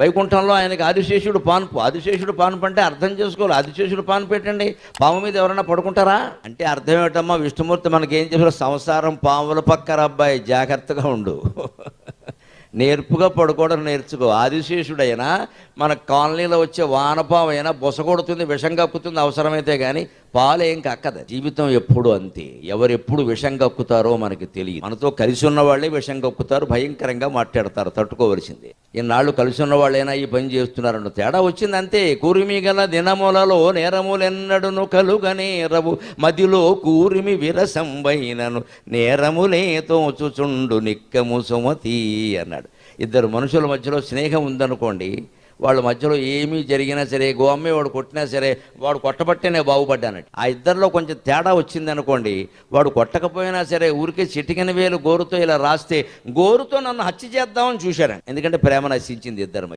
వైకుంఠంలో ఆయనకి ఆదిశేషుడు పాన్పు. ఆదిశేషుడు పాన్పు అంటే అర్థం చేసుకోవాలి. ఆదిశేషుడు పాన్పు పెట్టండి, పాము మీద ఎవరైనా పడుకుంటారా అంటే అర్థం ఏమిటమ్మా? విష్ణుమూర్తి మనకి ఏం చేశారు? సంసారం పాముల పక్కర అబ్బాయి, జాగ్రత్తగా ఉండు, నేర్పుగా పడుకోవడం నేర్చుకో. ఆదిశేషుడైనా మన కాలనీలో వచ్చే వానపాము అయినా బొస కొడుతుంది, విషం కక్కుతుంది అవసరమైతే, కానీ పాలు ఏం కక్కదు. జీవితం ఎప్పుడు అంతే. ఎవరెప్పుడు విషం కక్కుతారో మనకి తెలియదు. మనతో కలిసి ఉన్న వాళ్ళే విషం కక్కుతారు, భయంకరంగా మాట్లాడతారు, తట్టుకోవలసిందే. ఇన్నాళ్ళు కలిసి ఉన్న వాళ్ళైనా ఈ పని చేస్తున్నారన్న తేడా వచ్చింది అంతే. కూరిమి గల దినములలో నేరములెన్నడును కలుగనేరవు, మదిలో కూరిమి విరసంబైనను నేరములే తోచుచుండు నిక్కము సుమతి అన్నాడు. ఇద్దరు మనుషుల మధ్యలో స్నేహం ఉందనుకోండి, వాళ్ళ మధ్యలో ఏమీ జరిగినా సరే, గోమ్మే వాడు కొట్టినా సరే, వాడు కొట్టబట్టే నేను బాగుపడ్డానట్టు. ఆ ఇద్దరిలో కొంచెం తేడా వచ్చిందనుకోండి, వాడు కొట్టకపోయినా సరే ఊరికే చిటికెన వేలు గోరుతో ఇలా రాస్తే, గోరుతో నన్ను హత్య చేద్దామని చూశాడు. ఎందుకంటే ప్రేమ నశించింది ఇద్దరు.